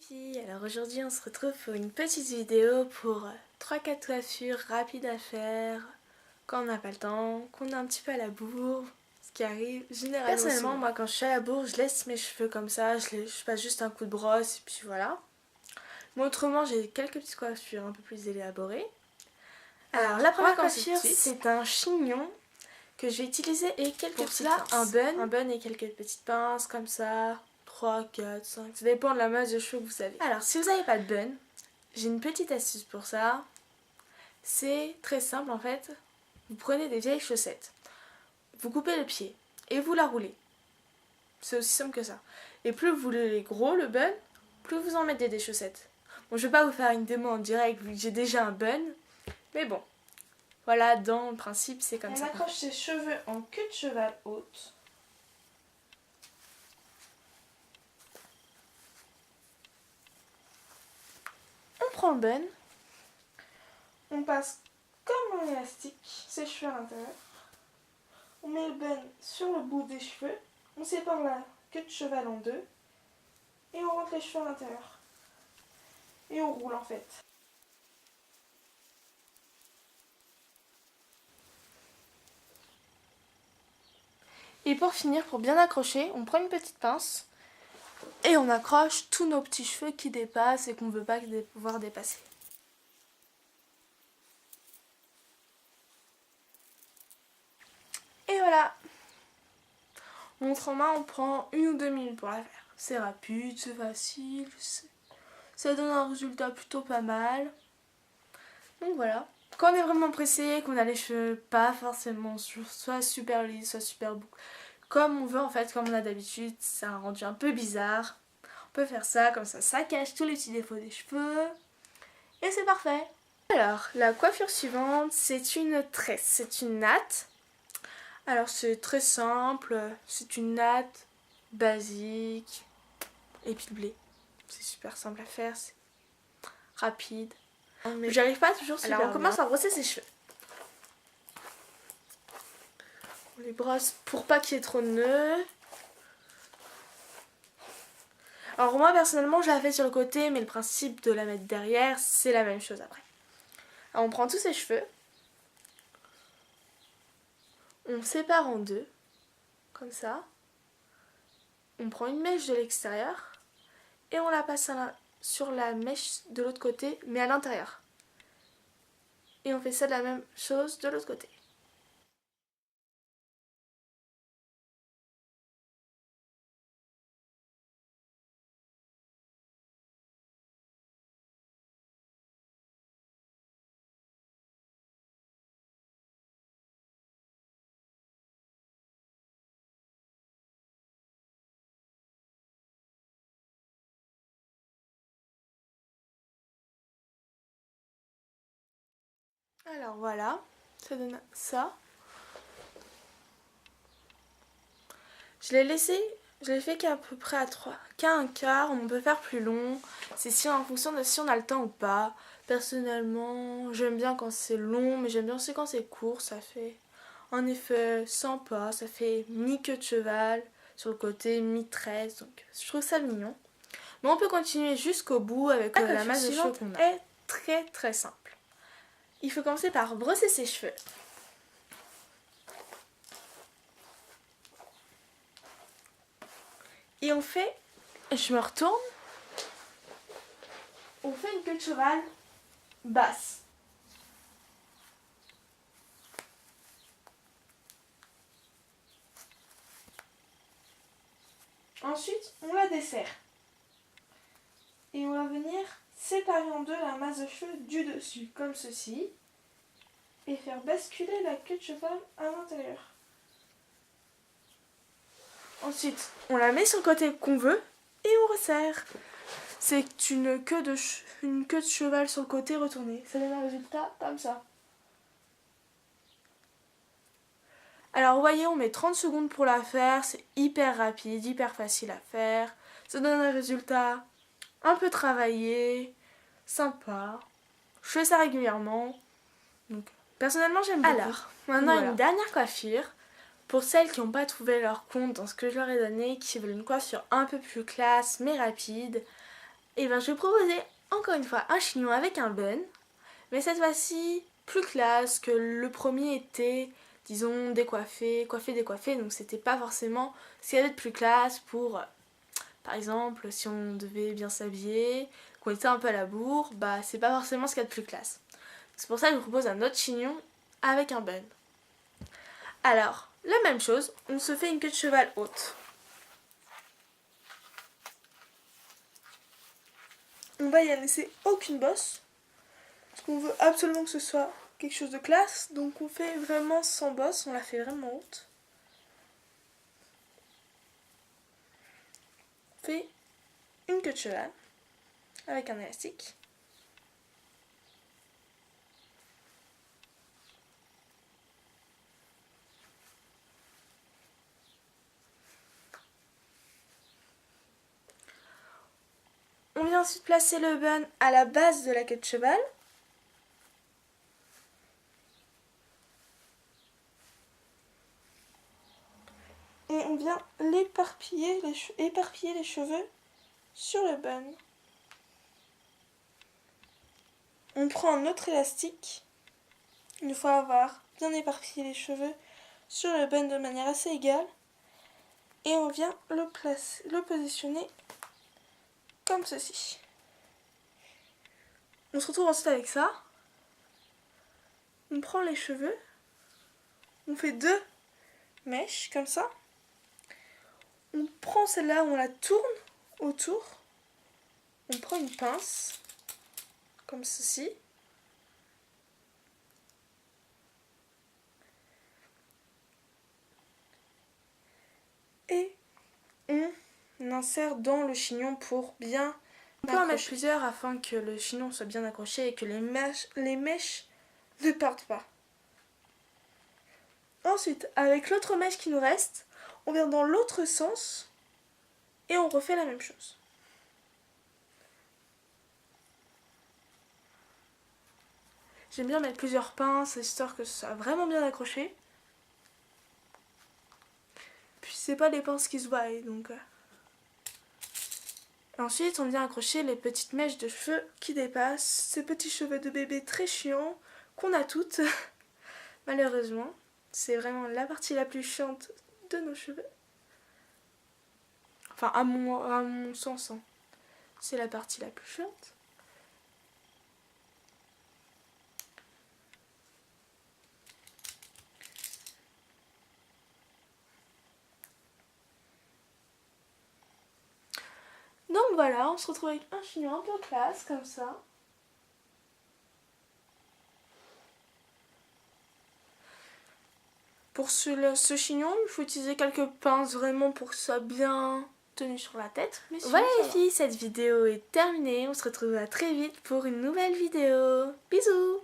filles, alors aujourd'hui on se retrouve pour une petite vidéo pour 3-4 coiffures rapides à faire quand on n'a pas le temps, qu'on est un petit peu à la bourre, ce qui arrive généralement. Personnellement, souvent. Moi quand je suis à la bourre, je laisse mes cheveux comme ça, je passe juste un coup de brosse et puis voilà. Mais autrement, j'ai quelques petites coiffures un peu plus élaborées. Alors la première coiffure, c'est un chignon que je vais utiliser et quelques petites pinces. Un bun et quelques petites pinces comme ça. 3, 4, 5, ça dépend de la masse de cheveux que vous avez. Alors si vous n'avez pas de bun, j'ai une petite astuce pour ça. C'est très simple en fait. Vous prenez des vieilles chaussettes, vous coupez le pied et vous la roulez. C'est aussi simple que ça. Et plus vous voulez gros le bun, plus vous en mettez des chaussettes. Bon, je vais pas vous faire une démo en direct vu que j'ai déjà un bun, mais bon. Voilà, dans le principe, c'est comme ça. On accroche ses cheveux en queue de cheval haute. On prend le bun. On passe comme un élastique ses cheveux à l'intérieur. On met le bun sur le bout des cheveux. On sépare la queue de cheval en deux. Et on rentre les cheveux à l'intérieur. Et on roule en fait. Et pour finir, pour bien accrocher, on prend une petite pince et on accroche tous nos petits cheveux qui dépassent et qu'on ne veut pas voir dépasser. Et voilà. Montre en main, on prend 1 ou 2 minutes pour la faire. C'est rapide, c'est facile, ça donne un résultat plutôt pas mal. Donc voilà. Quand on est vraiment pressé, qu'on a les cheveux pas forcément soit super lisses, soit super boucles, comme on veut en fait, comme on a d'habitude, c'est un rendu un peu bizarre. On peut faire ça, comme ça cache tous les petits défauts des cheveux. Et c'est parfait. Alors, la coiffure suivante, c'est une tresse, c'est une natte. Alors c'est très simple, c'est une natte basique, épilée. C'est super simple à faire, c'est rapide. Mais j'arrive pas toujours super bien. Alors on commence à brosser ses cheveux. On les brosse pour pas qu'il y ait trop de nœuds. Alors moi personnellement je la fais sur le côté, mais le principe de la mettre derrière c'est la même chose après. Alors on prend tous ses cheveux. On sépare en deux, comme ça. On prend une mèche de l'extérieur et on la passe sur la mèche de l'autre côté, mais à l'intérieur. Et on fait ça de la même chose de l'autre côté. Alors voilà, ça donne ça. Je l'ai fait qu'à peu près qu'à un quart, on peut faire plus long. C'est en fonction de si on a le temps ou pas. Personnellement, j'aime bien quand c'est long, mais j'aime bien aussi quand c'est court. Ça fait un effet sympa, ça fait mi-queue de cheval sur le côté, mi-tresse. Donc je trouve ça mignon. Mais on peut continuer jusqu'au bout avec la masse de cheveux qu'on a. Est très très simple. Il faut commencer par brosser ses cheveux. Et on fait, je me retourne, on fait une queue de cheval basse. Ensuite, on la desserre. Et on va venir séparer en deux la masse de cheveux du dessus, comme ceci. Et faire basculer la queue de cheval à l'intérieur. Ensuite, on la met sur le côté qu'on veut et on resserre. C'est une queue de cheval sur le côté retournée. Ça donne un résultat comme ça. Alors vous voyez, on met 30 secondes pour la faire. C'est hyper rapide, hyper facile à faire. Ça donne un résultat un peu travaillé, sympa. Je fais ça régulièrement. Donc personnellement j'aime beaucoup. Alors, maintenant voilà. Une dernière coiffure. Pour celles qui n'ont pas trouvé leur compte dans ce que je leur ai donné, qui veulent une coiffure un peu plus classe mais rapide, Et ben je vais proposer encore une fois un chignon avec un bun, mais cette fois-ci plus classe que le premier était, disons, décoiffé, coiffé, décoiffé, donc c'était pas forcément ce qu'il y avait de plus classe pour, par exemple, si on devait bien s'habiller, qu'on était un peu à la bourre, bah c'est pas forcément ce qu'il y a de plus classe. C'est pour ça que je vous propose un autre chignon avec un bun. Alors, la même chose, on se fait une queue de cheval haute. On va y laisser aucune bosse, parce qu'on veut absolument que ce soit quelque chose de classe, donc on fait vraiment sans bosse, on la fait vraiment haute. On fait une queue de cheval avec un élastique. On vient ensuite placer le bun à la base de la queue de cheval. Et on vient éparpiller les cheveux sur le bun. On prend un autre élastique, une fois avoir bien éparpillé les cheveux sur le bun de manière assez égale. Et on vient le positionner comme ceci. On se retrouve ensuite avec ça. On prend les cheveux, on fait 2 mèches comme ça. On prend celle-là, on la tourne autour. On prend une pince, comme ceci. Et on insère dans le chignon pour bien on peut en mettre plusieurs afin que le chignon soit bien accroché et que les mèches ne partent pas. Ensuite, avec l'autre mèche qui nous reste, on vient dans l'autre sens et on refait la même chose. J'aime bien mettre plusieurs pinces histoire que ce soit vraiment bien accroché. Puis c'est pas les pinces qui se voient donc... Ensuite, on vient accrocher les petites mèches de cheveux qui dépassent, ces petits cheveux de bébé très chiants qu'on a toutes, malheureusement. C'est vraiment la partie la plus chiante de nos cheveux. Enfin, à mon sens, hein. C'est la partie la plus chiante. Donc voilà, on se retrouve avec un chignon un peu classe, comme ça. Pour ce chignon, il faut utiliser quelques pinces vraiment pour que ce soit bien tenu sur la tête. Mais voilà les filles, cette vidéo est terminée. On se retrouve à très vite pour une nouvelle vidéo. Bisous!